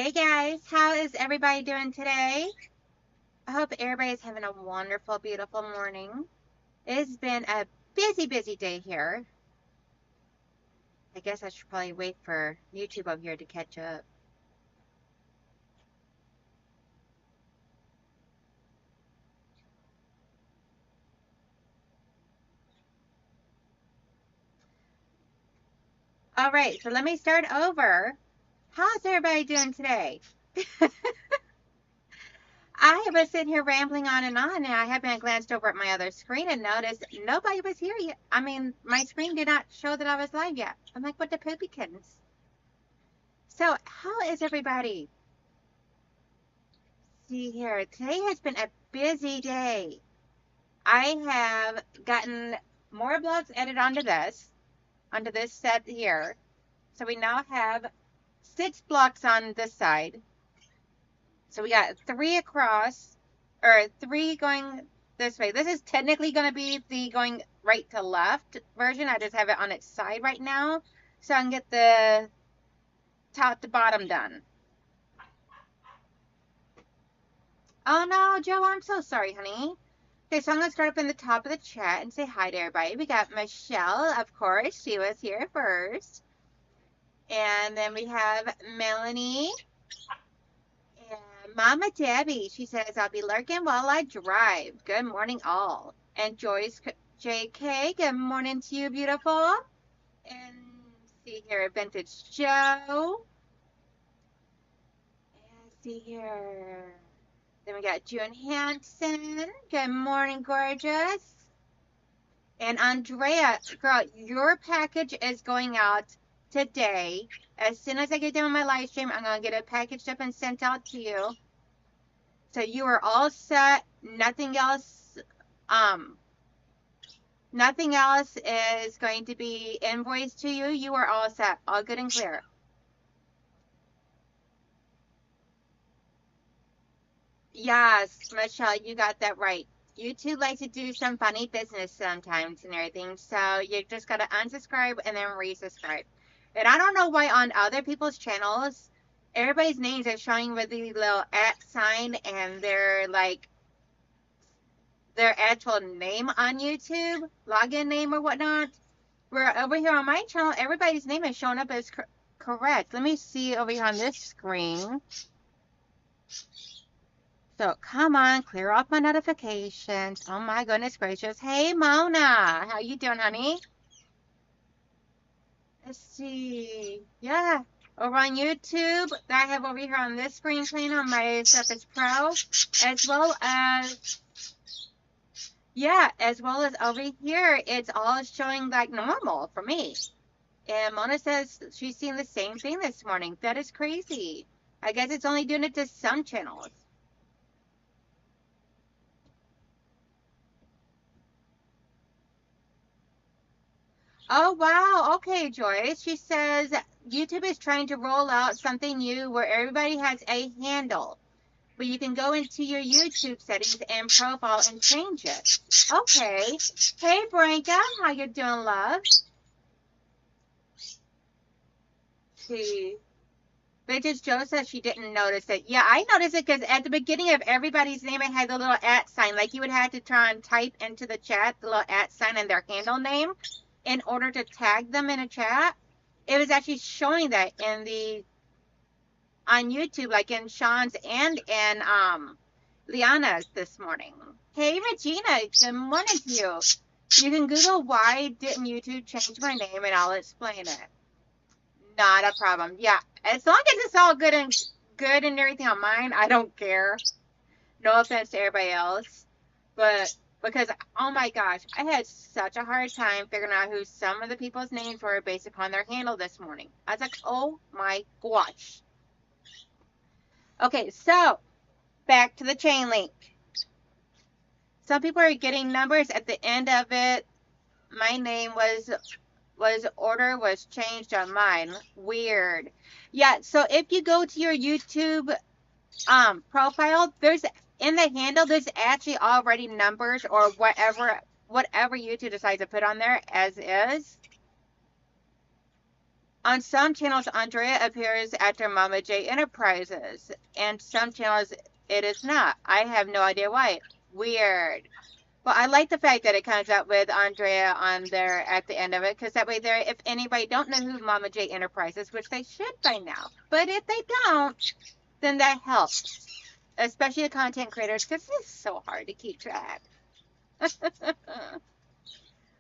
Hey guys, how is everybody doing today? I hope everybody's having a wonderful, beautiful morning. It's been a busy day here. I guess I should probably wait for YouTube over here to catch up. All right, so let me start over. How's everybody doing today? I was sitting here rambling on, and I happened to glance over at my other screen and noticed nobody was here yet. I mean, my screen did not show that I was live yet. I'm like, what the poopy kittens? So, how is everybody? See here, today has been a busy day. I have gotten more blocks added onto this set here. So we now have 6 blocks on this side. So we got 3 across, or 3 going this way. This is technically going to be the going right to left version. I just have it on its side right now, so I can get the top to bottom done. Oh no, Joe, I'm so sorry, honey. Okay, so I'm going to start up in the top of the chat and say hi to everybody. We got Michelle, of course. She was here first. And then we have Melanie. And Mama Debbie. She says, I'll be lurking while I drive. Good morning, all. And Joyce JK, good morning to you, beautiful. And see here, Vintage Joe. And see here. Then we got June Hansen. Good morning, gorgeous. And Andrea, girl, your package is going out today. As soon as I get done with my live stream, I'm going to get it packaged up and sent out to you. So you are all set. Nothing else is going to be invoiced to you. You are all set. All good and clear. Yes, Michelle, you got that right. YouTube likes to do some funny business sometimes and everything, so you just gotta unsubscribe and then resubscribe. And I don't know why on other people's channels, everybody's names are showing with the little @ sign and their actual name on YouTube, login name or whatnot. Where over here on my channel, everybody's name is showing up as correct. Let me see over here on this screen. So come on, clear off my notifications. Oh my goodness gracious. Hey Mona, how you doing, honey? Let's see. Yeah, over on YouTube, that I have over here on this screen playing on my Surface Pro, as well as over here, it's all showing like normal for me. And Mona says she's seen the same thing this morning. That is crazy. I guess it's only doing it to some channels. Oh, wow. Okay, Joyce. She says YouTube is trying to roll out something new where everybody has a handle. But you can go into your YouTube settings and profile and change it. Okay. Hey, Branka. How you doing, love? See. Vintage Joe says she didn't notice it. Yeah, I noticed it because at the beginning of everybody's name, it had the little @ sign. Like you would have to try and type into the chat the little @ sign and their handle name in order to tag them in a chat. It was actually showing that on YouTube, like in Sean's and in Liana's this morning. Hey Regina, good morning to you. You can Google why didn't YouTube change my name and I'll explain it. Not a problem. Yeah, as long as it's all good and everything on mine, I don't care. No offense to everybody else, but because oh my gosh, I had such a hard time figuring out who some of the people's names were based upon their handle this morning. I was like, oh my gosh. Okay, so back to the chain link. Some people are getting numbers at the end of it. My name was changed on mine. Weird. Yeah, so if you go to your YouTube profile, there's in the handle, there's actually already numbers or whatever YouTube decides to put on there as is. On some channels, Andrea appears after Mama J Enterprises, and some channels it is not. I have no idea why. Weird. Well, I like the fact that it comes out with Andrea on there at the end of it, because that way there, if anybody don't know who Mama J Enterprises, which they should by now, but if they don't, then that helps, especially the content creators, because it's so hard to keep track.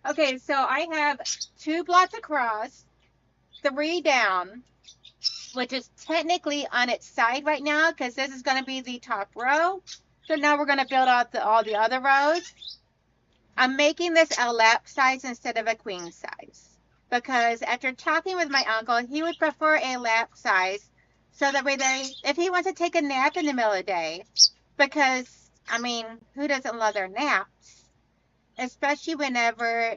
Okay, so I have 2 blocks across, 3 down, which is technically on its side right now, because this is going to be the top row. So now we're going to build out all the other rows. I'm making this a lap size instead of a queen size, because after talking with my uncle, he would prefer a lap size, so that way if he wants to take a nap in the middle of the day, because, I mean, who doesn't love their naps? Especially whenever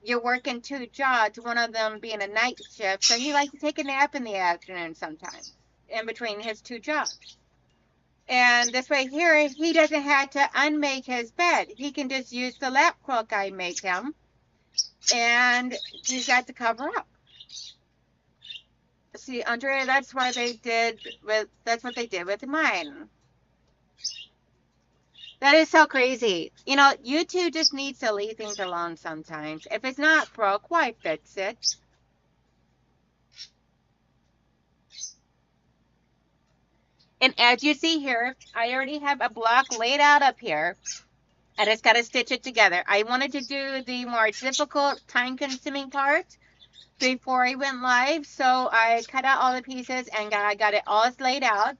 you're working 2 jobs, one of them being a night shift, so he likes to take a nap in the afternoon sometimes, in between his 2 jobs. And this way here, he doesn't have to unmake his bed. He can just use the lap quilt I make him, and he's got to cover up. See, Andrea, that's what they did with mine. That is so crazy. You know, YouTube just needs to leave things alone sometimes. If it's not broke, why fix it? And as you see here, I already have a block laid out up here. I just got to stitch it together. I wanted to do the more difficult, time-consuming part before I went live, so I cut out all the pieces and I got it all laid out.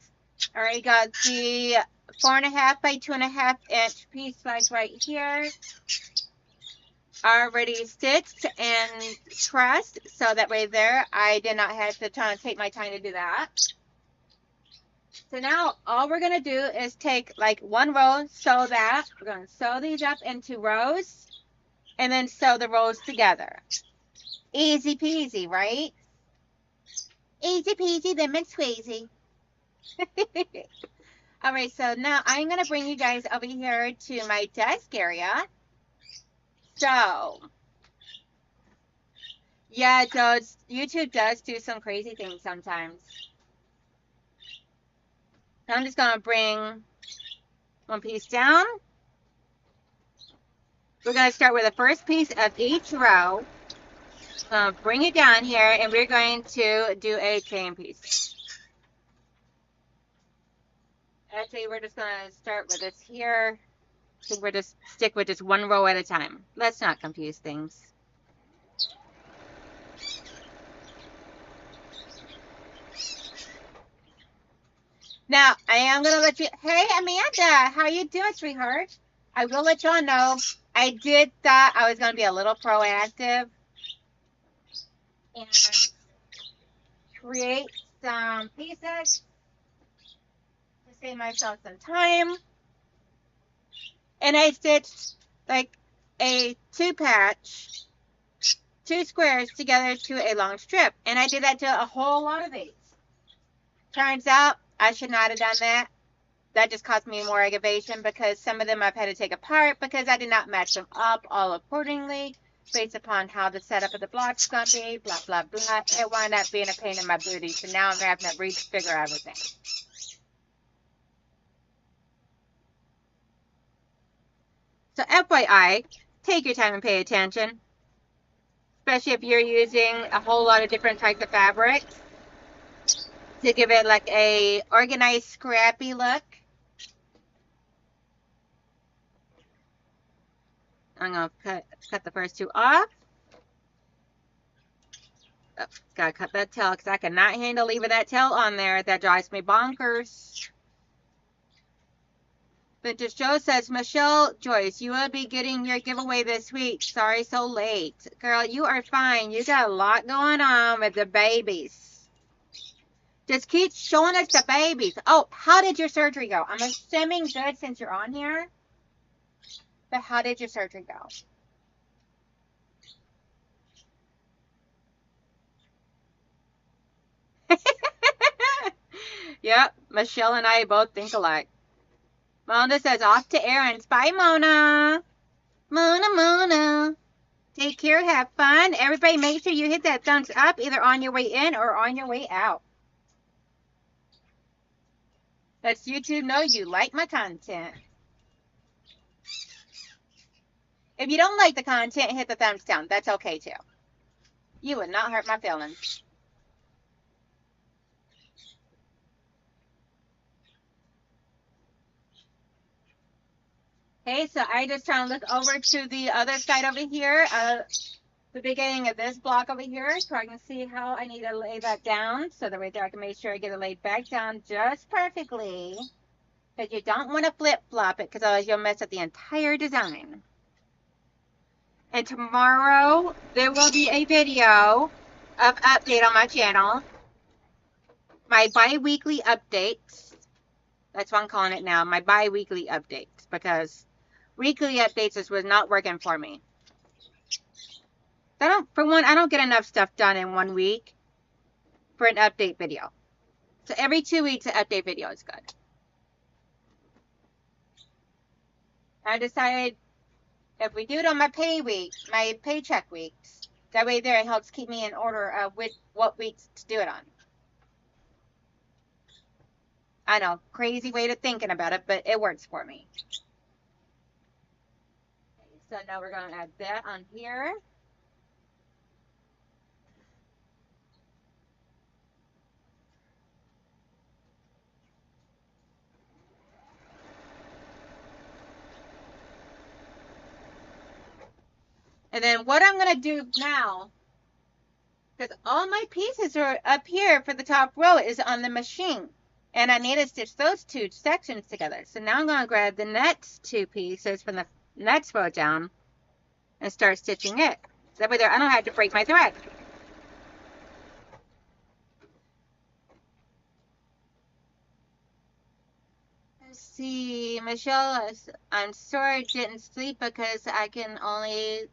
I already got the 4.5 by 2.5 inch piece size right here, already stitched and trussed, so that way there I did not have to take my time to do that. So now all we're going to do is take like 1 row, sew that. We're going to sew these up into rows and then sew the rows together. Easy peasy, right? Easy peasy, lemon squeezy. All right, so now I'm going to bring you guys over here to my desk area. So, yeah, YouTube does do some crazy things sometimes. I'm just going to bring 1 piece down. We're going to start with the first piece of each row. Bring it down here, and we're going to do a chain piece. Actually, we're just going to start with this here. So we're just stick with just 1 row at a time. Let's not confuse things. Now, I am going to let you... Hey, Amanda, how you doing, sweetheart? I will let y'all know, I did thought I was going to be a little proactive and create some pieces to save myself some time. And I stitched like a 2-patch, 2 squares together to a long strip. And I did that to a whole lot of these. Turns out I should not have done that. That just cost me more aggravation, because some of them I've had to take apart because I did not match them up all accordingly based upon how the setup of the block's going to be, blah, blah, blah. It wound up being a pain in my booty, so now I'm having to refigure everything. So FYI, take your time and pay attention, especially if you're using a whole lot of different types of fabrics to give it like a organized, scrappy look. I'm going to cut the first 2 off. Oh, gotta cut that tail because I cannot handle leaving that tail on there. That drives me bonkers. Vintage Joe says, Michelle Joyce, you will be getting your giveaway this week. Sorry so late. Girl, you are fine. You got a lot going on with the babies. Just keep showing us the babies. Oh, how did your surgery go? I'm assuming good since you're on here. But how did your surgery go? Yep, Michelle and I both think alike. Mona says, off to errands. Bye, Mona. Mona. Take care. Have fun. Everybody make sure you hit that thumbs up either on your way in or on your way out. Lets YouTube know you like my content. If you don't like the content, hit the thumbs down. That's okay too. You would not hurt my feelings. Okay, so I just trying to look over to the other side over here, the beginning of this block over here, so I can see how I need to lay that down, so that right there I can make sure I get it laid back down just perfectly. Because you don't want to flip-flop it, because otherwise you'll mess up the entire design. And tomorrow, there will be a video of update on my channel. My bi-weekly updates. That's what I'm calling it now, my bi-weekly updates, because weekly updates was not working for me. For one, I don't get enough stuff done in 1 week for an update video. So every 2 weeks, an update video is good. I decided if we do it on my paycheck weeks, that way there it helps keep me in order of what weeks to do it on. I know, crazy way of thinking about it, but it works for me. Okay, so now we're going to add that on here. And then what I'm going to do now, because all my pieces are up here for the top row is on the machine. And I need to stitch those two sections together. So now I'm going to grab the next two pieces from the next row down and start stitching it. So that way there I don't have to break my thread. Let's see, Michelle, I'm sorry I didn't sleep because I can only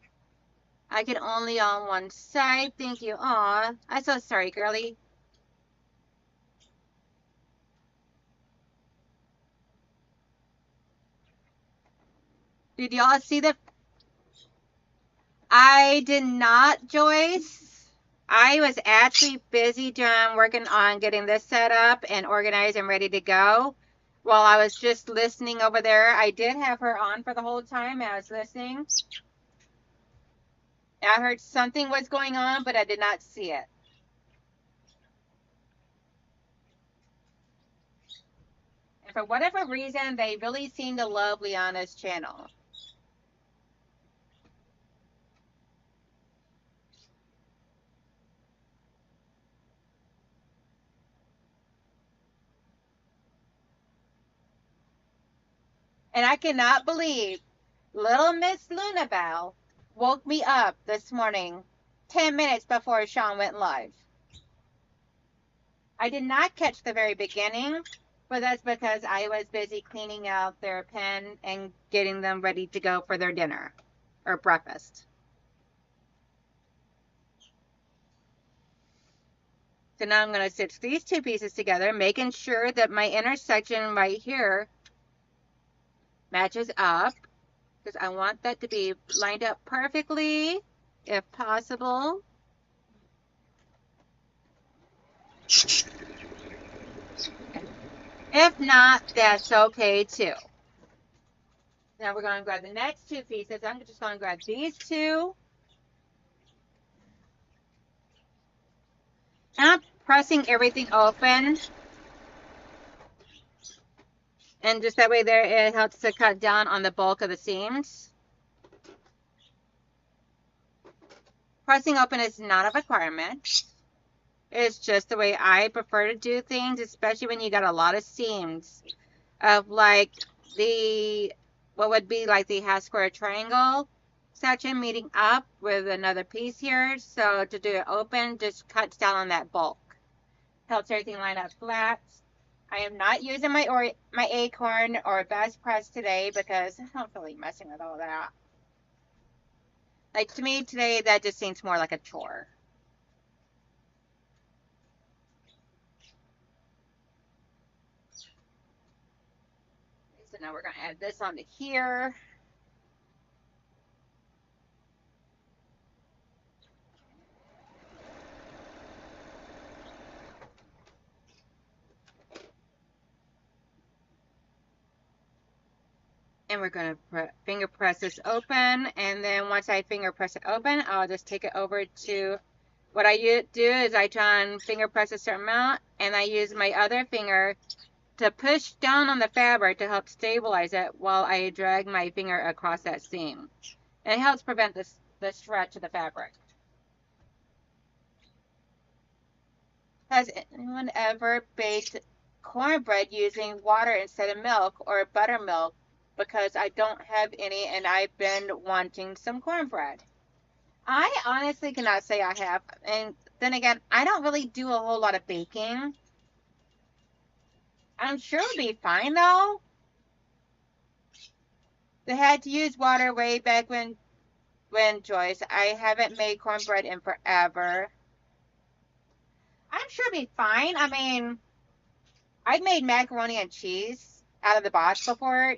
on one side. Thank you. Aw, I'm so sorry, girlie. Did y'all see the... I did not, Joyce. I was actually busy working on getting this set up and organized and ready to go. While I was just listening over there, I did have her on for the whole time I was listening. I heard something was going on, but I did not see it. And for whatever reason, they really seem to love Liana's channel. And I cannot believe little Miss Lunabelle woke me up this morning 10 minutes before Sean went live. I did not catch the very beginning, but that's because I was busy cleaning out their pen and getting them ready to go for their dinner or breakfast. So now I'm going to stitch these two pieces together, making sure that my intersection right here matches up, because I want that to be lined up perfectly, if possible. If not, that's okay too. Now we're going to grab the next two pieces. I'm just going to grab these two. And I'm pressing everything open. And just that way there, it helps to cut down on the bulk of the seams. Pressing open is not a requirement. It's just the way I prefer to do things, especially when you got a lot of seams of like what would be like the half square triangle section meeting up with another piece here. So to do it open, just cuts down on that bulk. Helps everything line up flat. I am not using my acorn or best press today because I don't feel like messing with all that. Like to me today, that just seems more like a chore. So now we're going to add this onto here. And we're going to finger press this open. And then once I finger press it open, I'll just take it over to, what I do is I try and finger press a certain amount, and I use my other finger to push down on the fabric to help stabilize it while I drag my finger across that seam. And it helps prevent the stretch of the fabric. Has anyone ever baked cornbread using water instead of milk or buttermilk? Because I don't have any and I've been wanting some cornbread. I honestly cannot say I have. And then again, I don't really do a whole lot of baking. I'm sure it'll be fine though. They had to use water way back when Joyce. I haven't made cornbread in forever. I'm sure it'll be fine. I mean, I've made macaroni and cheese out of the box before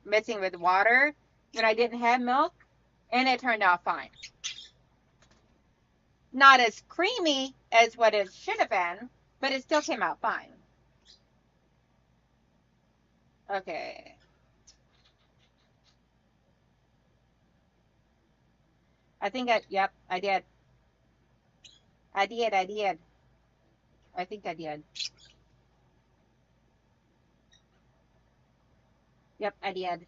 mixing with water when I didn't have milk, and it turned out fine. Not as creamy as what it should have been, but it still came out fine. Okay. I think yep, I did. I did. I think I did. Yep, I did.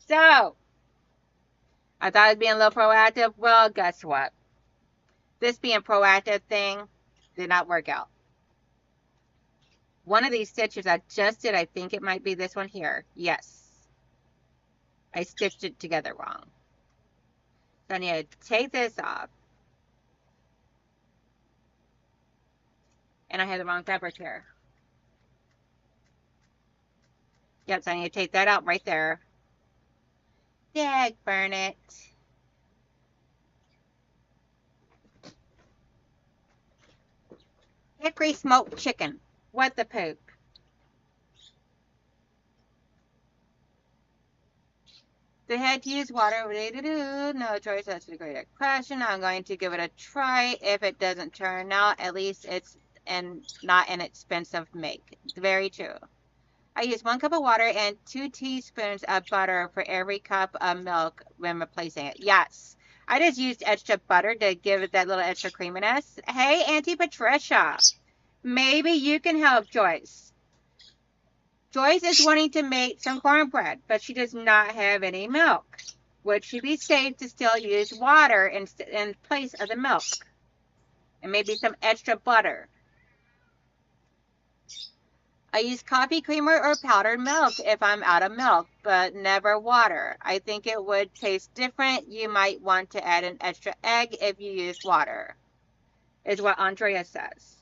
So, I thought I was being a little proactive. Well, guess what? This being proactive thing did not work out. One of these stitches I just did, I think it might be this one here. Yes. I stitched it together wrong. So I need to take this off. And I have the wrong fabric here. Yep, so I need to take that out right there. Dag burn it. Hickory smoked chicken. What the poop? They had to use water. No choice. That's a great question. I'm going to give it a try. If it doesn't turn out, at least it's not an expensive make. Very true. I use 1 cup of water and 2 teaspoons of butter for every cup of milk when replacing it. Yes. I just used extra butter to give it that little extra creaminess. Hey, Auntie Patricia. Maybe you can help Joyce. Joyce is wanting to make some cornbread, but she does not have any milk. Would she be safe to still use water in place of the milk? And maybe some extra butter. I use coffee creamer or powdered milk if I'm out of milk, but never water. I think it would taste different. You might want to add an extra egg if you use water, is what Andrea says.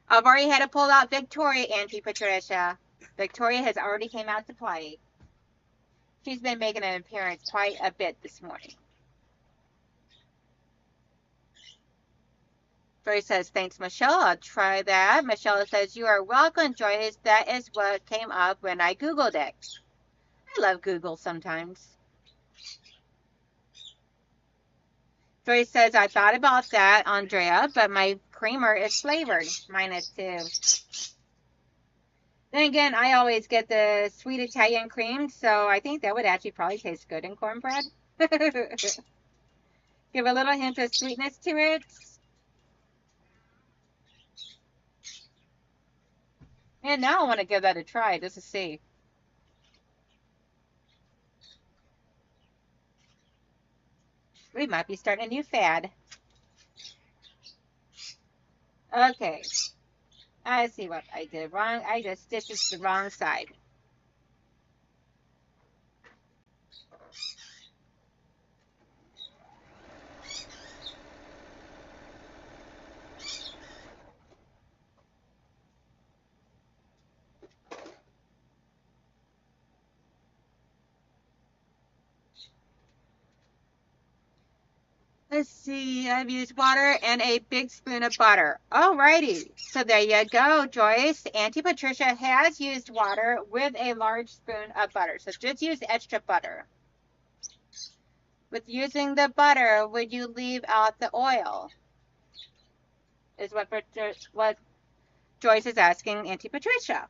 I've already had to pull out Victoria, Auntie Patricia. Victoria has already came out to play. She's been making an appearance quite a bit this morning. Joyce says, thanks, Michelle. I'll try that. Michelle says, you are welcome, Joyce. That is what came up when I Googled it. I love Google sometimes. Joyce says, I thought about that, Andrea, but my creamer is flavored. Mine is too. Then again, I always get the sweet Italian cream, so I think that would actually probably taste good in cornbread. Give a little hint of sweetness to it. And now I want to give that a try just to see. We might be starting a new fad. Okay. I see what I did wrong. I just stitched the wrong side. Let's see, I've used water and a big spoon of butter. Alrighty, so there you go, Joyce. Auntie Patricia has used water with a large spoon of butter, so just use extra butter. With using the butter, would you leave out the oil? Is what Joyce is asking Auntie Patricia.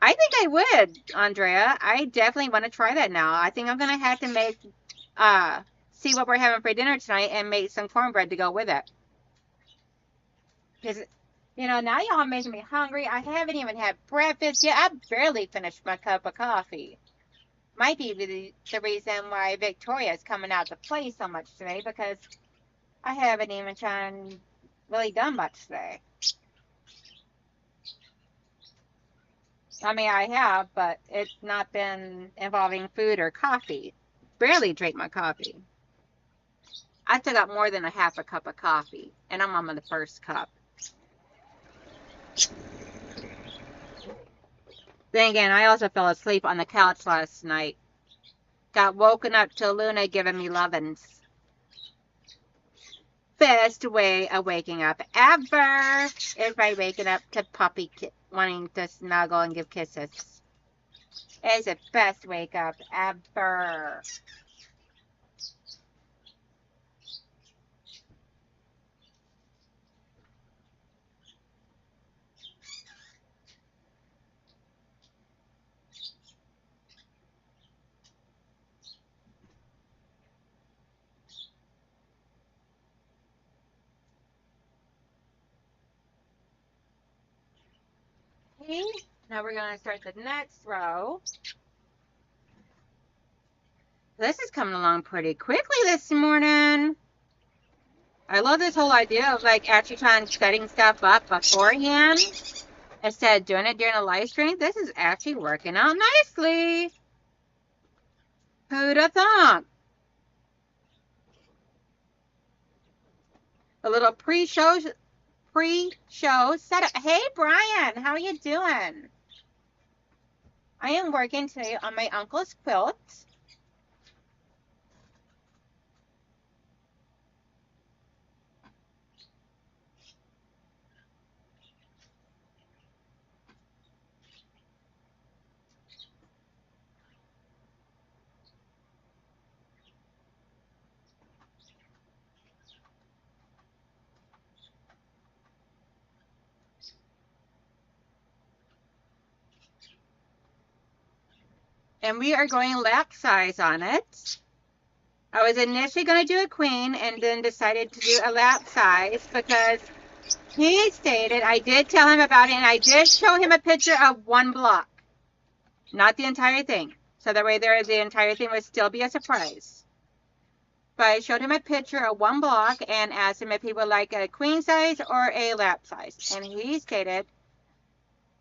I think I would, Andrea. I definitely want to try that now. I think I'm going to have to make, see what we're having for dinner tonight and make some cornbread to go with it. Because, you know, now y'all are making me hungry. I haven't even had breakfast yet. I barely finished my cup of coffee. Might be the reason why Victoria's coming out to play so much today, because I haven't even really done much today. I mean, I have, but it's not been involving food or coffee. Barely drink my coffee. I still got more than a half a cup of coffee, and I'm on the first cup. Then again, I also fell asleep on the couch last night. Got woken up to Luna giving me lovin's. Best way of waking up ever is by waking up to puppy wanting to snuggle and give kisses. It's the best wake up ever. Okay, now we're going to start the next row. This is coming along pretty quickly this morning. I love this whole idea of like actually setting stuff up beforehand instead of doing it during a live stream. This is actually working out nicely. Who'd have thought? A little pre-show setup. Hey, Brian, how are you doing? I am working today on my uncle's quilt. And we are going lap size on it. I was initially going to do a queen and then decided to do a lap size because he stated, I did tell him about it, and I did show him a picture of one block. Not the entire thing. So that way the entire thing would still be a surprise. But I showed him a picture of one block and asked him if he would like a queen size or a lap size. And he stated,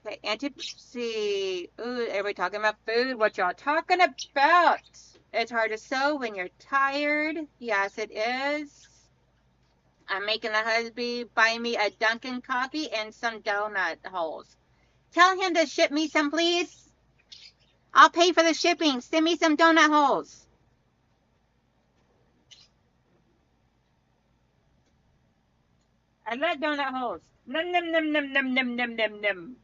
okay, see, ooh, are we talking about food? What y'all talking about? It's hard to sew when you're tired. Yes, it is. I'm making the husband buy me a Dunkin' coffee and some donut holes. Tell him to ship me some, please. I'll pay for the shipping. Send me some donut holes. I love donut holes. Num, num, num, num, num, num, num, num, num.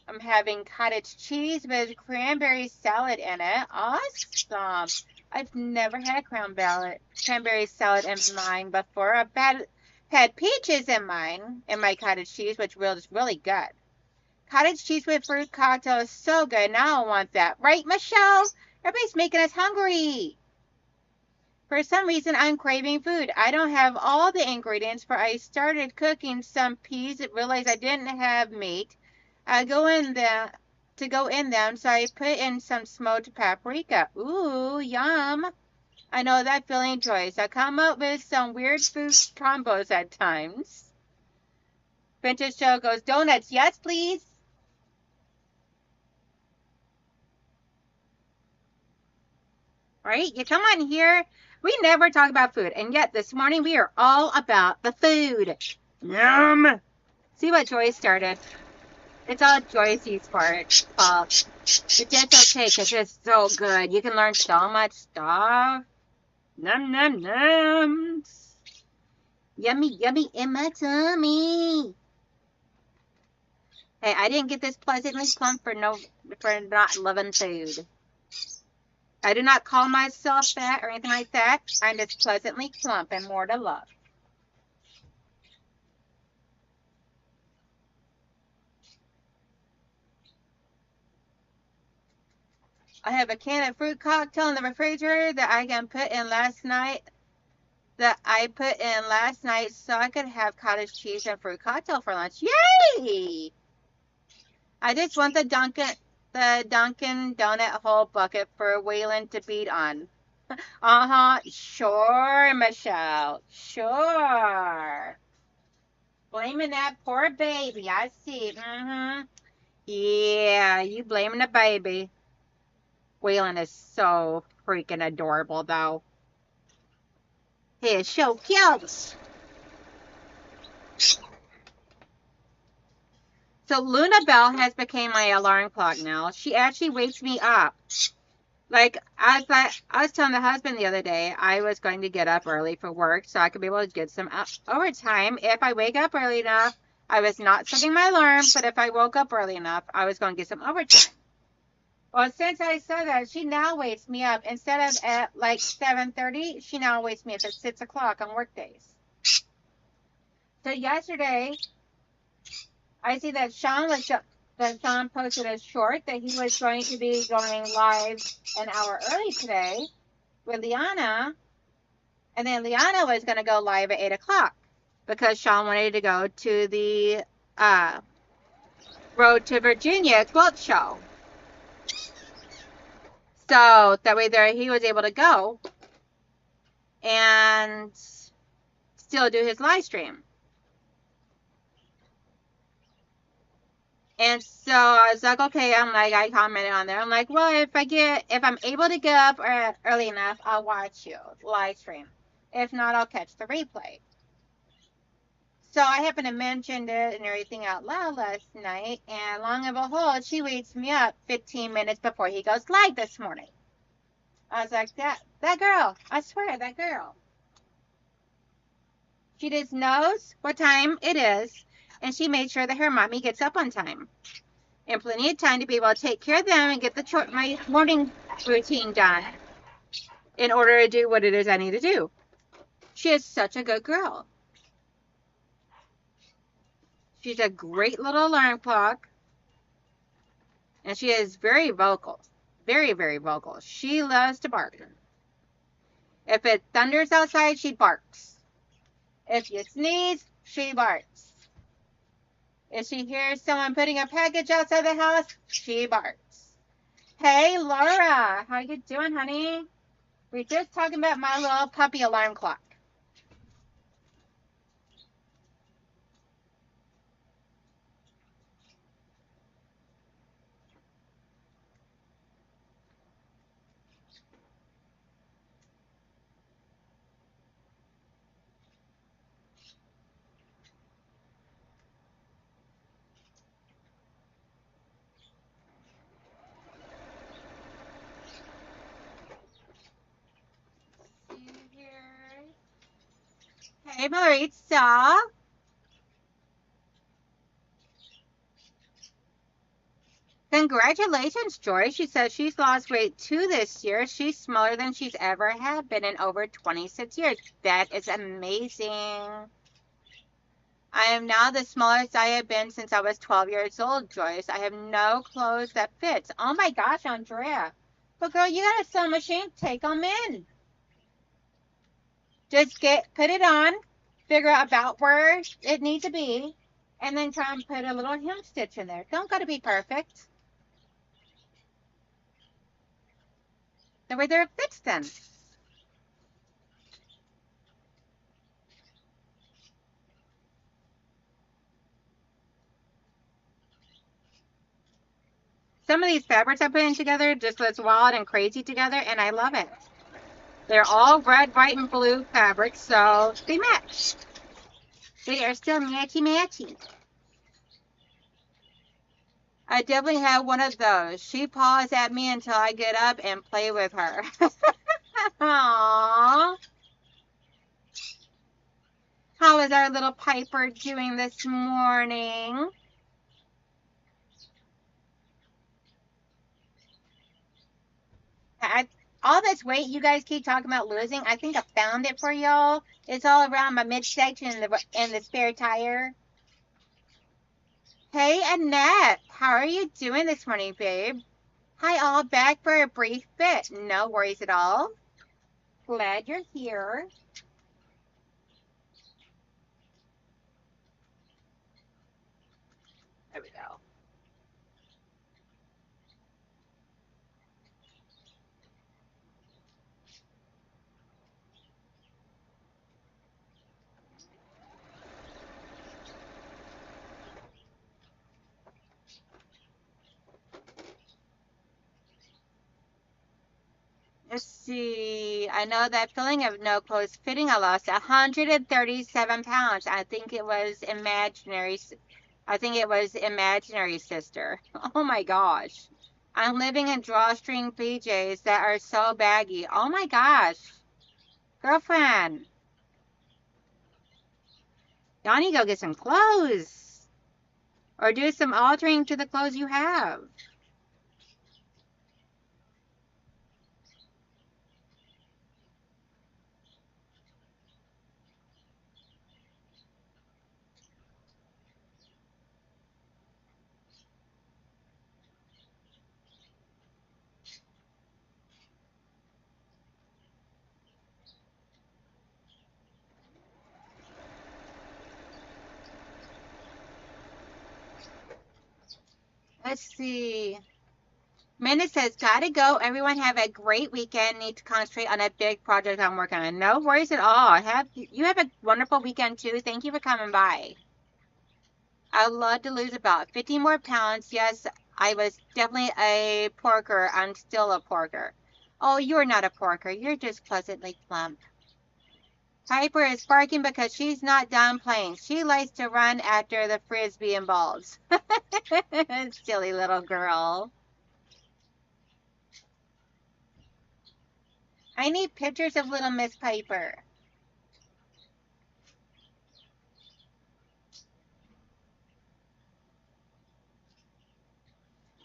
I'm having cottage cheese with cranberry salad in it. Awesome. I've never had cranberry salad in mine before. I've had peaches in mine, in my cottage cheese, which is really good. Cottage cheese with fruit cocktail is so good. Now I want that. Right, Michelle? Everybody's making us hungry. For some reason, I'm craving food. I don't have all the ingredients, for I started cooking some peas and realized I didn't have meat. To go in them, so I put in some smoked paprika. Ooh, yum. I know that feeling, Joyce. I come up with some weird food combos at times. Vintage Show goes, donuts, yes, please. Right? You come on here. We never talk about food, and yet this morning we are all about the food. Yum. See what Joyce started. It's all Joyce's fault. But it's okay because it's so good. You can learn so much stuff. Num num nums. Yummy, yummy in my tummy. Hey, I didn't get this pleasantly plump for not loving food. I do not call myself fat or anything like that. I'm just pleasantly plump and more to love. I have a can of fruit cocktail in the refrigerator that I can put in last night. That I put in last night so I could have cottage cheese and fruit cocktail for lunch. Yay! I just want the Dunkin' Donut whole bucket for Waylon to beat on. Sure, Michelle. Sure. Blaming that poor baby. I see. Yeah, you blaming the baby. Waylon is so freaking adorable, though. He is so cute. So Luna Bell has become my alarm clock now. She actually wakes me up. Like, I was telling the husband the other day, I was going to get up early for work so I could be able to get some overtime. If I wake up early enough, I was not setting my alarm, but if I woke up early enough, I was going to get some overtime. Well, since I said that, she now wakes me up. Instead of at like 7:30, she now wakes me up at 6 o'clock on work days. So yesterday, I see that Sean posted a short that he was going to be going live an hour early today with Liana. And then Liana was going to go live at 8 o'clock because Sean wanted to go to the Road to Virginia quilt show. So that way he was able to go and still do his live stream. And so I was like, okay, I commented on there. I'm like, well, if I'm able to get up early enough, I'll watch you live stream. If not, I'll catch the replay. So I happened to mention it and everything out loud last night, and long and behold, she wakes me up 15 minutes before he goes live this morning. I was like, that girl, I swear, that girl. She just knows what time it is, and she made sure that her mommy gets up on time. And plenty of time to be able to take care of them and get my morning routine done in order to do what it is I need to do. She is such a good girl. She's a great little alarm clock. And she is very vocal. Very, very vocal. She loves to bark. If it thunders outside, she barks. If you sneeze, she barks. If she hears someone putting a package outside the house, she barks. Hey, Laura. How you doing, honey? We're just talking about my little puppy alarm clock. Hey, Maritza. Congratulations, Joy. She says she's lost weight too this year. She's smaller than she's ever had been in over 26 years. That is amazing. I am now the smallest I have been since I was 12 years old, Joyce. I have no clothes that fits. Oh my gosh, Andrea. But girl, you got a sewing machine. Take them in. Just put it on, figure out about where it needs to be, and then try and put a little hem stitch in there. Don't got to be perfect. The way they're fixed then. Some of these fabrics I put in together just looks wild and crazy together, and I love it. They're all red, white, and blue fabrics, so they match. They are still matchy-matchy. I definitely have one of those. She paws at me until I get up and play with her. Aww. How is our little Piper doing this morning? All this weight you guys keep talking about losing, I think I found it for y'all. It's all around my midsection and the spare tire. Hey, Annette. How are you doing this morning, babe? Hi, all. Back for a brief bit. No worries at all. Glad you're here. There we go. Let's see. I know that feeling of no clothes fitting. I lost 137 pounds. I think it was imaginary. I think it was imaginary, sister. Oh my gosh. I'm living in drawstring PJs that are so baggy. Oh my gosh. Girlfriend. Y'all need to go get some clothes. Or do some altering to the clothes you have. Let's see. Minna says, gotta go. Everyone have a great weekend. Need to concentrate on a big project I'm working on. No worries at all. You have a wonderful weekend too. Thank you for coming by. I'd love to lose about 50 more pounds. Yes, I was definitely a porker. I'm still a porker. Oh, you're not a porker. You're just pleasantly plump. Piper is barking because she's not done playing. She likes to run after the frisbee and balls. Silly little girl. I need pictures of little Miss Piper.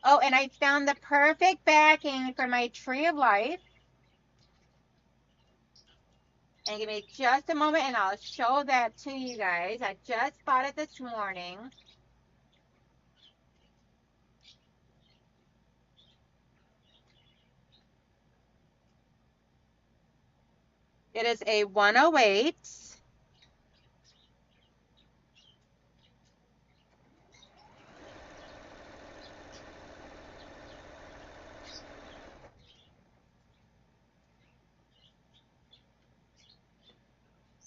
Oh, and I found the perfect backing for my tree of life. And give me just a moment and I'll show that to you guys. I just bought it this morning. It is a 108.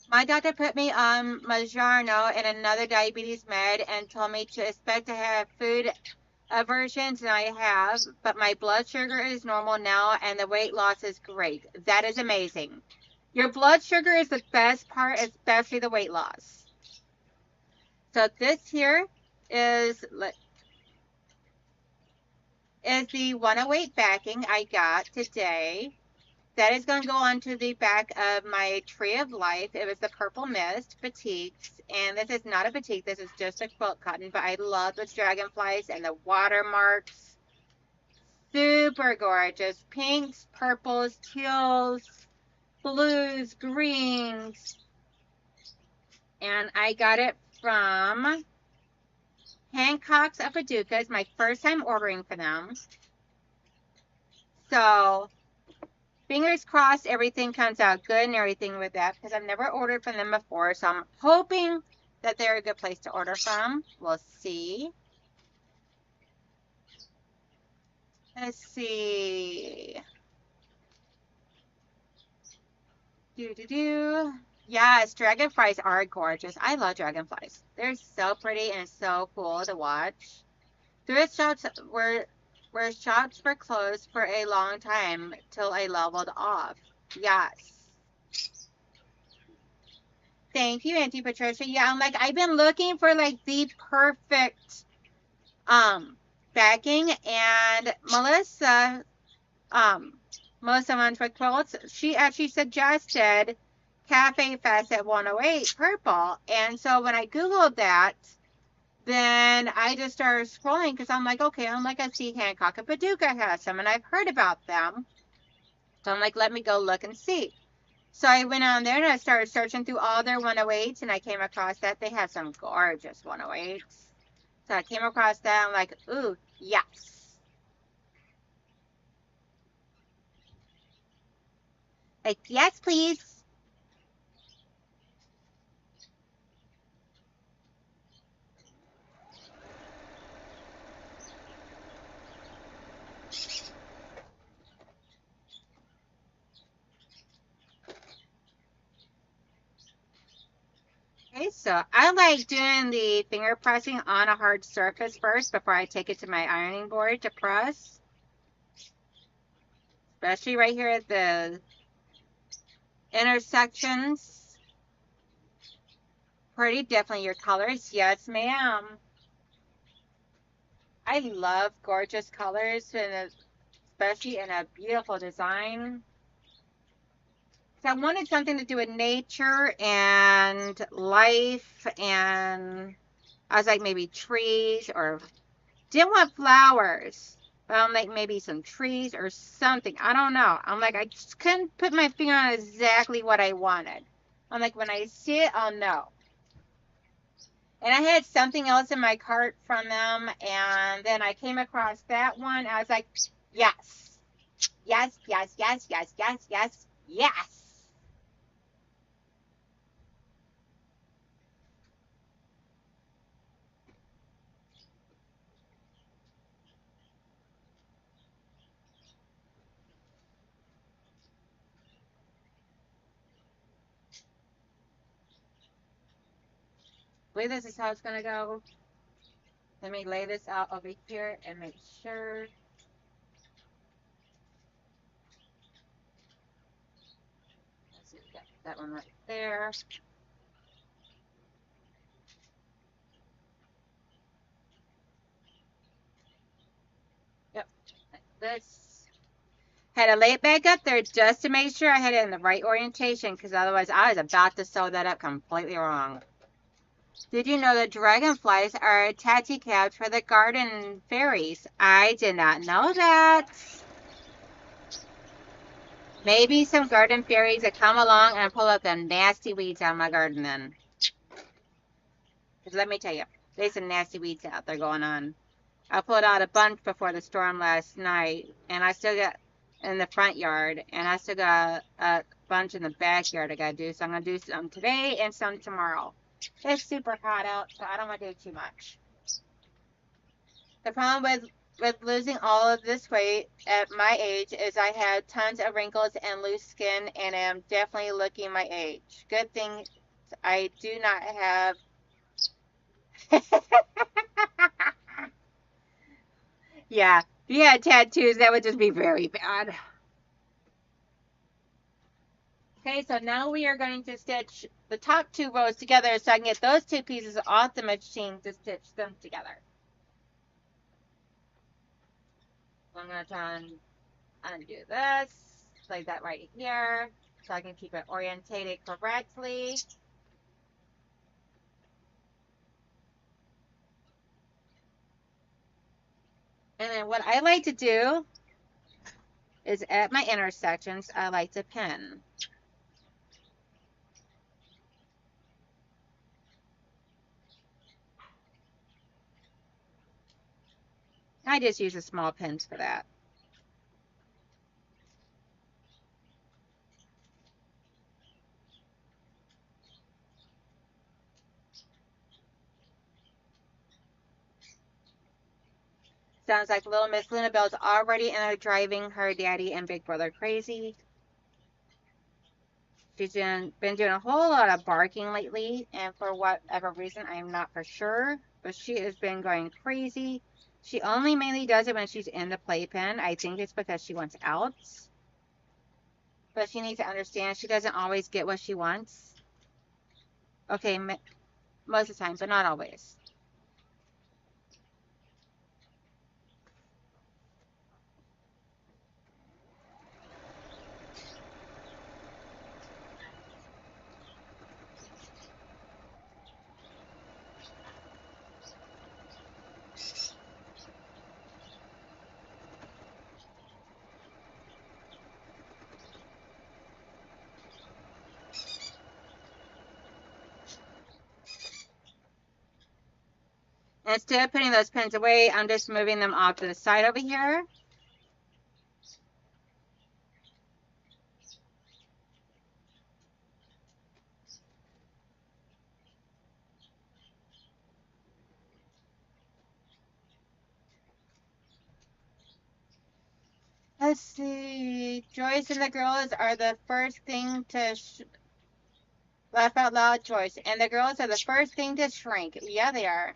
My doctor put me on Mounjaro and another diabetes med and told me to expect to have food aversions, and I have, but my blood sugar is normal now and the weight loss is great. That is amazing. Your blood sugar is the best part, especially the weight loss. So this here is the 108 backing I got today. That is going to go onto the back of my Tree of Life. It was the Purple Mist Batiks. And this is not a batik. This is just a quilt cotton. But I love the dragonflies and the watermarks. Super gorgeous. Pinks, purples, teals, blues, greens. And I got it from Hancock's of Paducah. It's my first time ordering for them. So fingers crossed everything comes out good and everything with that, because I've never ordered from them before. So I'm hoping that they're a good place to order from. We'll see. Let's see. Yes, dragonflies are gorgeous. I love dragonflies. They're so pretty and so cool to watch. Thrift shops were shops for clothes for a long time till I leveled off. Yes. Thank you, Auntie Patricia. Yeah, I've been looking for like the perfect backing, and Melissa Montfort Quilts, she actually suggested Cafe Fest at 108 Purple. And so when I Googled that, then I just started scrolling because I'm like, okay, I'm like, I see Hancock and Paducah has some, and I've heard about them. So I'm like, let me go look and see. So I went on there and I started searching through all their 108s, and I came across that they have some gorgeous 108s. So I came across that. I'm like, ooh, yes. Like, yes, please. Okay, so I like doing the finger pressing on a hard surface first before I take it to my ironing board to press. Especially right here at the intersections. Pretty, definitely your colors. Yes, ma'am. I love gorgeous colors, and especially in a beautiful design. So I wanted something to do with nature and life, and I was like maybe trees, or didn't want flowers, but I'm like maybe some trees or something. I don't know. I'm like, I just couldn't put my finger on exactly what I wanted. I'm like, when I see it, I'll know. And I had something else in my cart from them, and then I came across that one. I was like, yes, yes, yes, yes, yes, yes, yes, yes. I believe this is how it's going to go. Let me lay this out over here and make sure. Let's see, we got that one right there. Yep, like this. Had to lay it back up there just to make sure I had it in the right orientation, because otherwise I was about to sew that up completely wrong. Did you know that dragonflies are taxi cabs for the garden fairies? I did not know that. Maybe some garden fairies that come along and pull up them nasty weeds out of my garden then. Because let me tell you, there's some nasty weeds out there going on. I pulled out a bunch before the storm last night, and I still got in the front yard, and I still got a bunch in the backyard I gotta do. So I'm gonna do some today and some tomorrow. It's super hot out, so I don't want to do too much. The problem with losing all of this weight at my age is I had tons of wrinkles and loose skin, and am definitely looking my age. Good thing I do not have. Yeah, if you had tattoos, that would just be very bad. Okay, so now we are going to stitch the top two rows together so I can get those two pieces off the machine to stitch them together. I'm going to try and undo this, like that right here, so I can keep it orientated correctly. And then what I like to do is at my intersections, I like to pin. I just use the small pins for that. Sounds like little Miss Lunabelle's already in there driving her daddy and big brother crazy. She's been doing a whole lot of barking lately, and for whatever reason, I am not for sure, but she has been going crazy. She only mainly does it when she's in the playpen. I think it's because she wants out. But she needs to understand she doesn't always get what she wants. Okay, most of the time, but not always. Instead of putting those pins away, I'm just moving them off to the side over here. Let's see. Joyce and the girls are the first thing to laugh out loud, Joyce. And the girls are the first thing to shrink. Yeah, they are.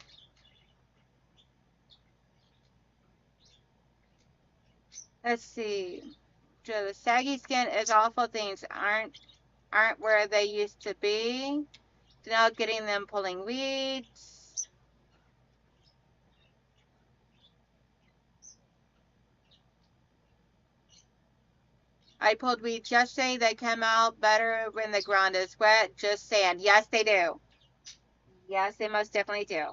Let's see. The saggy skin is awful. Things aren't where they used to be. Now getting them pulling weeds. I pulled weeds yesterday. They come out better when the ground is wet. Just saying. Yes, they do. Yes, they most definitely do.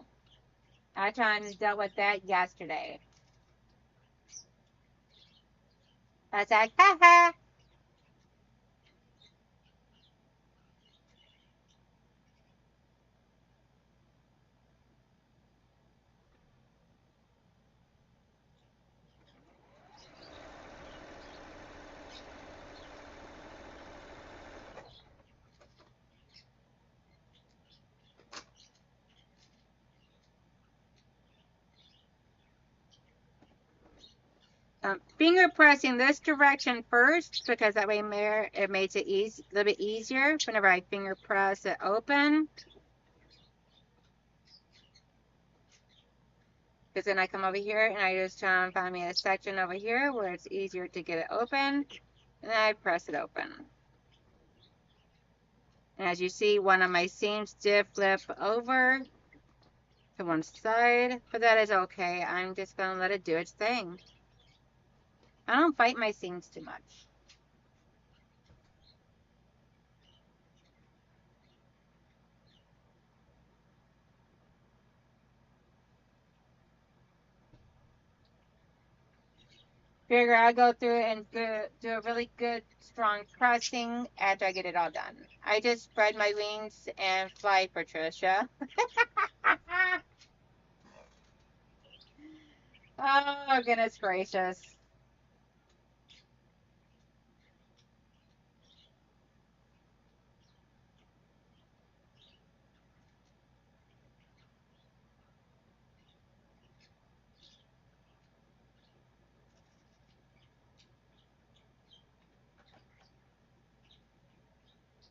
I tried to deal with that yesterday. I was like, ha ha. Finger pressing this direction first because that way it makes it a little bit easier whenever I finger press it open. Because then I come over here and I just try and find me a section over here where it's easier to get it open. And then I press it open. And as you see, one of my seams did flip over to one side, but that is okay. I'm just going to let it do its thing. I don't fight my seams too much. Figure I'll go through and do a really good, strong pressing after I get it all done. I just spread my wings and fly, Patricia. Oh, goodness gracious.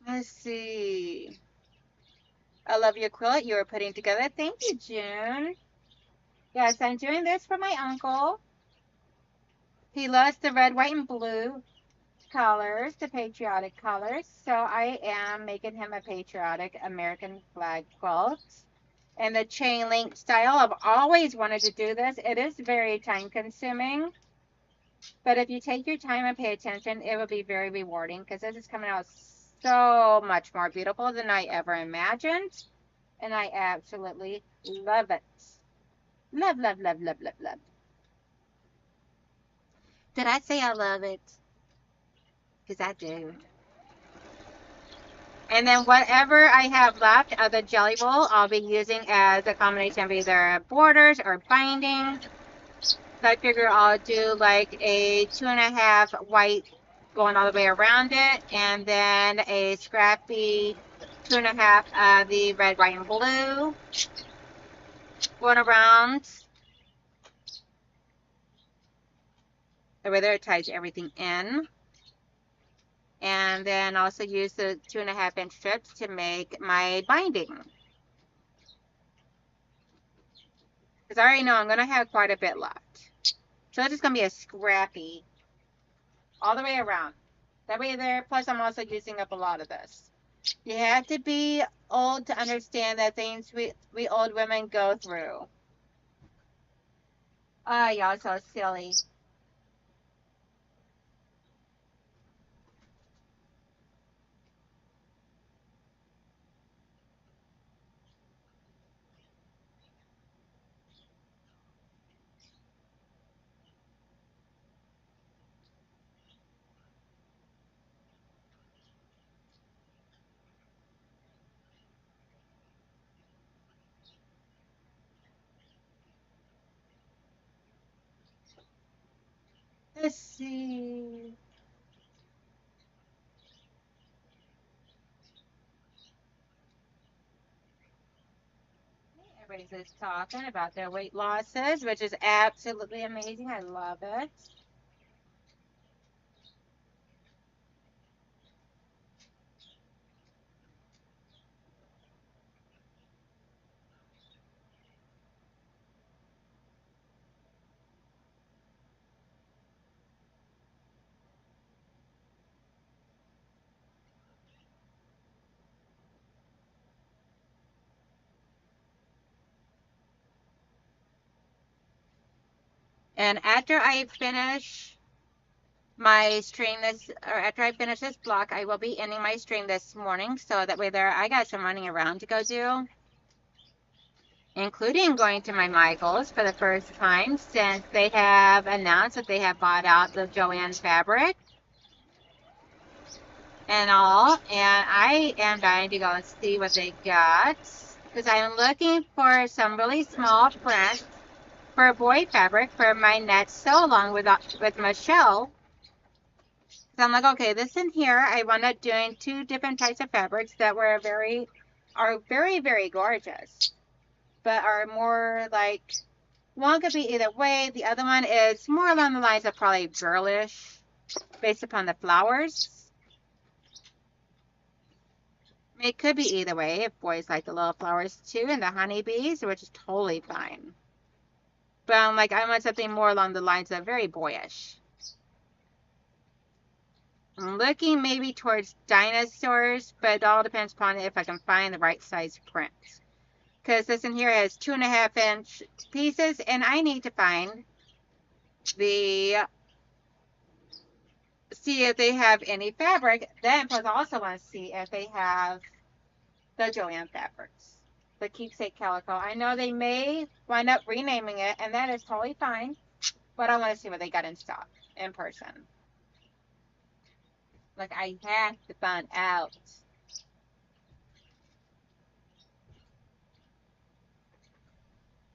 Let's see. I love your quilt you were putting together. Thank you, June. Yes, I'm doing this for my uncle. He loves the red, white, and blue colors, the patriotic colors. So I am making him a patriotic American flag quilt. And the chain link style, I've always wanted to do this. It is very time consuming. But if you take your time and pay attention, it will be very rewarding because this is coming out so much more beautiful than I ever imagined. And I absolutely love it. Love, love, love, love, love, love. Did I say I love it? Because I do. And then whatever I have left of the jelly roll, I'll be using as a combination of either borders or binding. So I figure I'll do like a 2.5 white going all the way around it, and then a scrappy 2.5 of the red, white, and blue going around. The way there it ties everything in. And then also use the 2.5-inch strips to make my binding. Because I already know I'm going to have quite a bit left. So it's just going to be a scrappy all the way around. That way there, plus I'm also using up a lot of this. You have to be old to understand that things we old women go through. Ah, y'all so silly. Let's see. Everybody's just talking about their weight losses, which is absolutely amazing. I love it. And after I finish my stream or after I finish this block, I will be ending my stream this morning. So that way I got some running around to go do, including going to my Michaels for the first time since they have announced that they have bought out the Joanne fabric and all. And I am dying to go and see what they got because I'm looking for some really small prints for boy fabric for my net sew along with Michelle. So I'm like, okay, this in here, I wound up doing 2 different types of fabrics that are very, very gorgeous, but are more like, one could be either way. The other one is more along the lines of probably girlish, based upon the flowers. It could be either way if boys like the little flowers too, and the honeybees, which is totally fine. But I'm like, I want something more along the lines of very boyish. I'm looking maybe towards dinosaurs, but it all depends upon if I can find the right size print. Because this in here has 2.5-inch pieces, and I need to find see if they have any fabric. Then plus I also want to see if they have the Joanne fabrics, the keepsake calico. I know they may wind up renaming it, and that is totally fine, but I want to see what they got in stock in person. Like, I have to find out.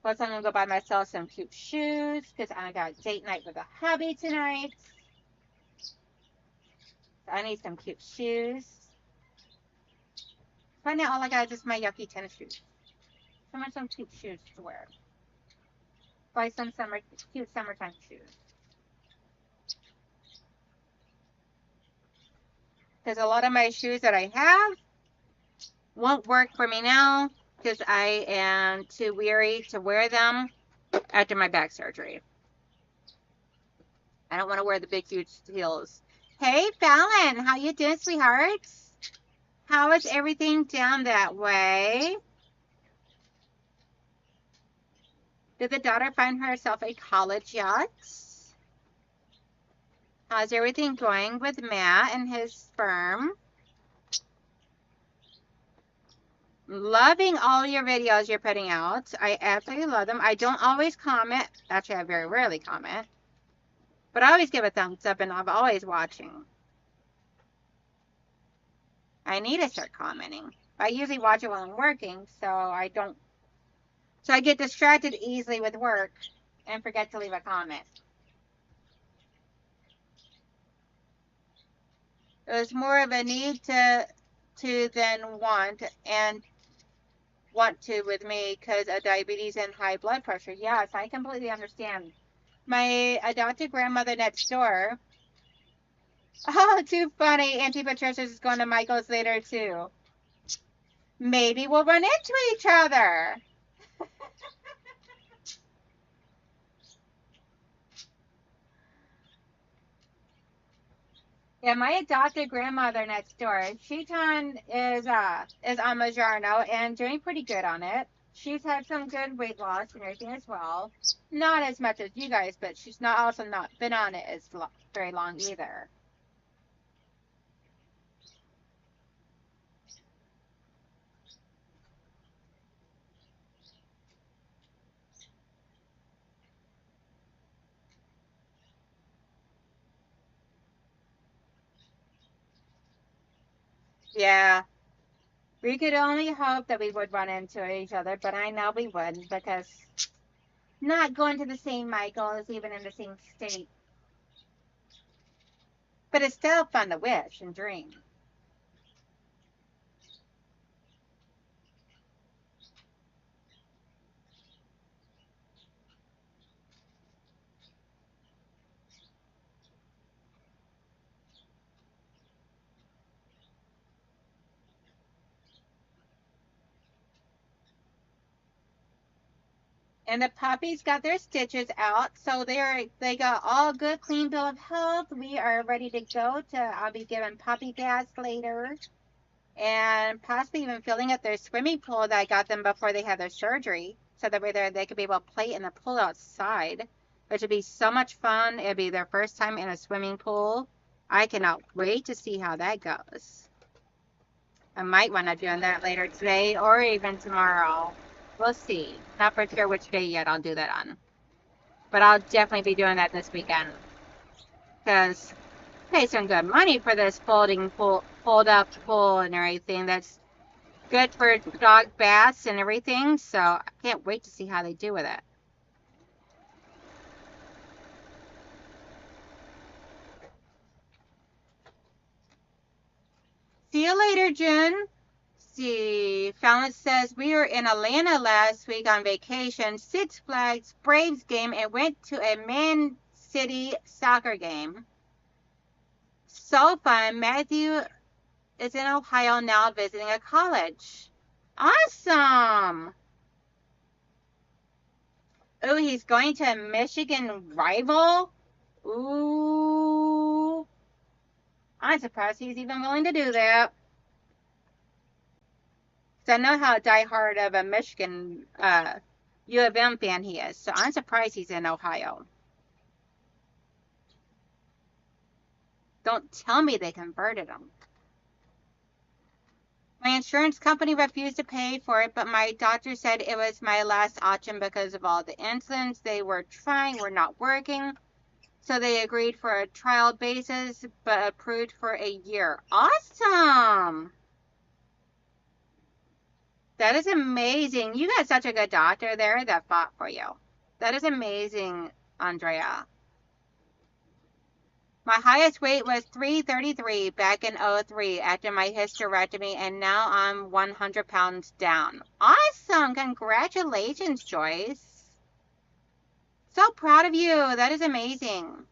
Plus, I'm going to go buy myself some cute shoes because I got date night with a hubby tonight. So I need some cute shoes. Right now, all I got is just my yucky tennis shoes. I want some cute shoes to wear. Buy some cute summertime shoes. Because a lot of my shoes that I have won't work for me now because I am too weary to wear them after my back surgery. I don't want to wear the big, huge heels. Hey, Fallon, how you doing, sweethearts? How is everything down that way? Did the daughter find herself a college yet? How's everything going with Matt and his sperm? Loving all your videos you're putting out. I absolutely love them. I don't always comment. Actually, I very rarely comment. But I always give a thumbs up, and I'm always watching. I need to start commenting. I usually watch it while I'm working, so I don't. So I get distracted easily with work and forget to leave a comment. It was more of a need to than want, and want to with me because of diabetes and high blood pressure. Yes, I completely understand. My adopted grandmother next door. Oh, too funny. Auntie Patricia's is going to Michael's later too. Maybe we'll run into each other. Yeah, my adopted grandmother next door, Sheetan is on Mounjaro and doing pretty good on it. She's had some good weight loss and everything as well. Not as much as you guys, but she's not been on it as very long either. Yeah. We could only hope that we would run into each other, but I know we wouldn't because not going to the same Michaels, even in the same state. But it's still fun to wish and dream. And the puppies got their stitches out, so they got all good, clean bill of health. We are ready to go. I'll be giving puppy baths later, and possibly even filling up their swimming pool that I got them before they had their surgery, so that way they could be able to play in the pool outside, which would be so much fun. It'd be their first time in a swimming pool. I cannot wait to see how that goes. I might want to do that later today or even tomorrow. We'll see. Not for sure which day yet I'll do that on. But I'll definitely be doing that this weekend. Because I pay some good money for this fold up pool and everything. That's good for dog baths and everything. So I can't wait to see how they do with it. See you later, June. See, Fallon says we were in Atlanta last week on vacation, Six Flags Braves game, and went to a Man City soccer game. So fun. Matthew is in Ohio now visiting a college. Awesome. Oh, he's going to a Michigan rival? Ooh. I'm surprised he's even willing to do that. So I know how diehard of a Michigan U of M fan he is. So I'm surprised he's in Ohio. Don't tell me they converted him. My insurance company refused to pay for it, but my doctor said it was my last option because of all the insulins they were trying were not working. So they agreed for a trial basis, but approved for a year. Awesome! That is amazing. You got such a good doctor there that fought for you. That is amazing, Andrea. My highest weight was 333 back in 03 after my hysterectomy, and now I'm 100 pounds down. Awesome! Congratulations, Joyce. So proud of you. That is amazing.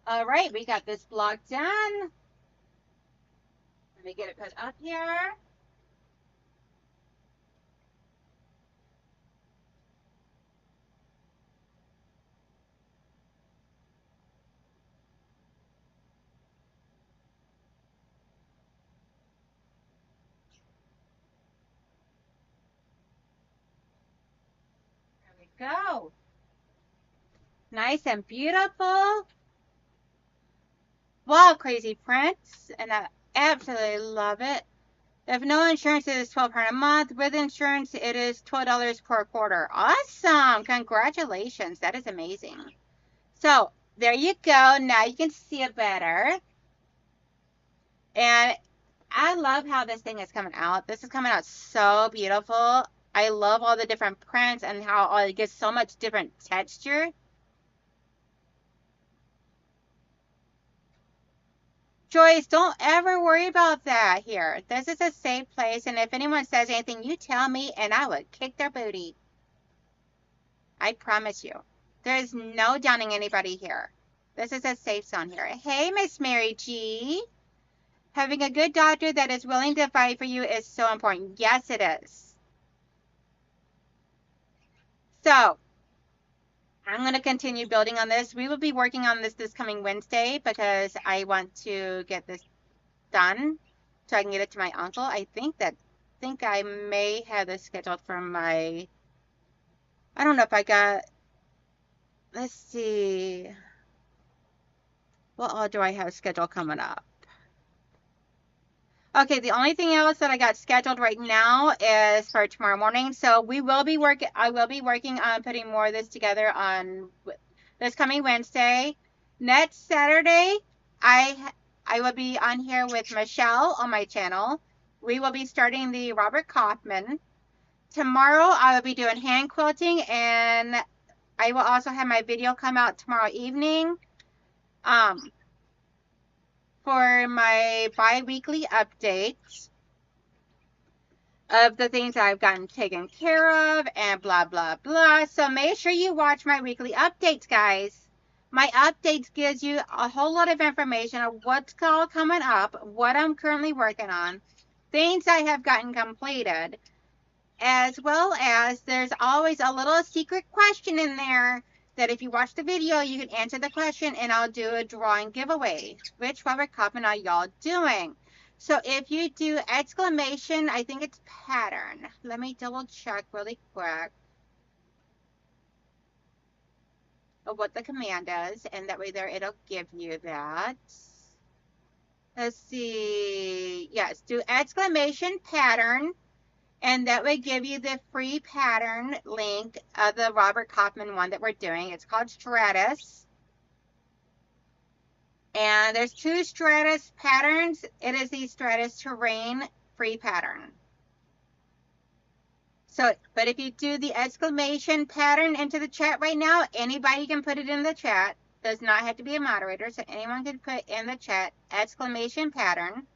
All right, we got this block done. Let me get it put up here. There we go. Nice and beautiful. Wow, crazy prints, and I absolutely love it. If no insurance, it is $1,200 a month. With insurance, it is $12 per quarter. Awesome! Congratulations. That is amazing. So there you go. Now you can see it better. And I love how this thing is coming out. This is coming out so beautiful. I love all the different prints and how it gets so much different texture. Joyce, don't ever worry about that here. This is a safe place, and if anyone says anything, you tell me, and I will kick their booty. I promise you. There is no downing anybody here. This is a safe zone here. Hey, Miss Mary G. Having a good doctor that is willing to fight for you is so important. Yes, it is. So, I'm going to continue building on this. We will be working on this coming Wednesday because I want to get this done so I can get it to my uncle. I think I may have this scheduled for I don't know if I got, let's see, what all do I have scheduled coming up? Okay, the only thing else that I got scheduled right now is for tomorrow morning. So we will be working. I will be working on putting more of this together on this coming Wednesday. Next Saturday, I will be on here with Michelle on my channel. We will be starting the Robert Kaufman. Tomorrow I will be doing hand quilting, and I will also have my video come out tomorrow evening. For my bi-weekly updates of the things I've gotten taken care of and blah, blah, blah. So make sure you watch my weekly updates, guys. My updates gives you a whole lot of information of what's all coming up, what I'm currently working on, things I have gotten completed, as well as there's always a little secret question in there that if you watch the video, you can answer the question and I'll do a drawing giveaway. Which Robert Kaufman are y'all doing? So if you do exclamation, I think it's pattern. Let me double check really quick of what the command is, and that way there it'll give you that. Let's see. Yes, do exclamation pattern, and that would give you the free pattern link of the Robert Kaufman one that we're doing. It's called Stratus. And there's 2 Stratus patterns. It is the Stratus Terrain free pattern. So, but if you do the exclamation pattern into the chat right now, anybody can put it in the chat. Does not have to be a moderator, so anyone can put in the chat exclamation pattern,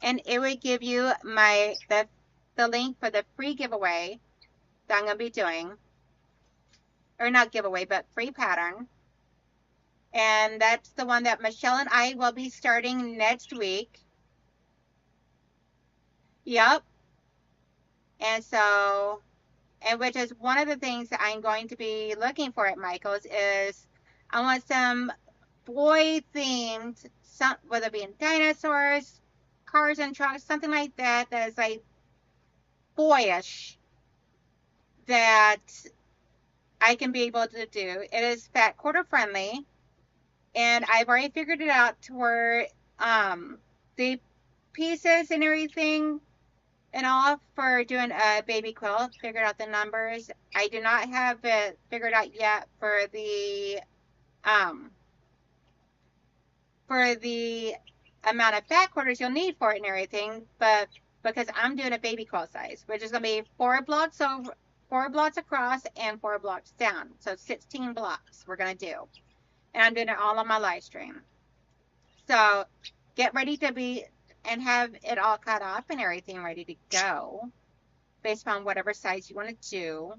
and it would give you the link for the free giveaway that I'm going to be doing. Or not giveaway, but free pattern. And that's the one that Michelle and I will be starting next week. Yep. And so, and which is one of the things that I'm going to be looking for at Michael's is I want some boy themed, whether it be in dinosaurs, cars and trucks, something like that, that is like boyish, that I can be able to do. It is fat quarter friendly. And I've already figured it out to where the pieces and everything and all for doing a baby quilt, figured out the numbers. I do not have it figured out yet for the amount of fat quarters you'll need for it and everything, but because I'm doing a baby quilt size, which is going to be 4 blocks over, 4 blocks across and 4 blocks down. So 16 blocks we're going to do. And I'm doing it all on my live stream. So get ready to be and have it all cut off and everything ready to go based on whatever size you want to do.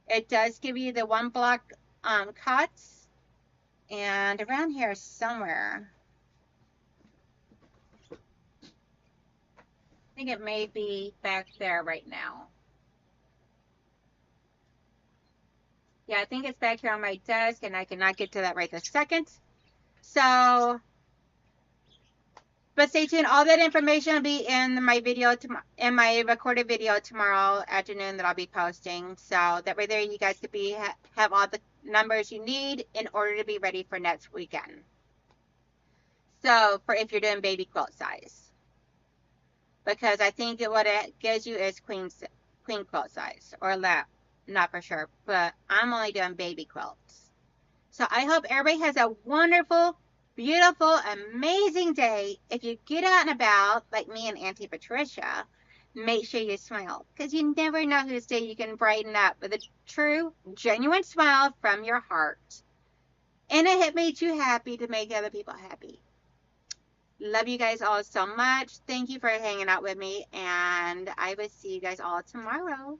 It does give you the 1 block cuts, and around here somewhere, I think it may be back there right now. Yeah, I think it's back here on my desk, and I cannot get to that right this second. So, but stay tuned. All that information will be in my video, in my recorded video tomorrow afternoon that I'll be posting. So that way there you guys could have all the numbers you need in order to be ready for next weekend. So for if you're doing baby quilt size, because I think what it gives you is queen quilt size or lap. Not for sure, but I'm only doing baby quilts. So I hope everybody has a wonderful, beautiful, amazing day. If you get out and about, like me and Auntie Patricia, make sure you smile, because you never know whose day you can brighten up with a true, genuine smile from your heart. And it made you happy to make other people happy. Love you guys all so much. Thank you for hanging out with me, and I will see you guys all tomorrow.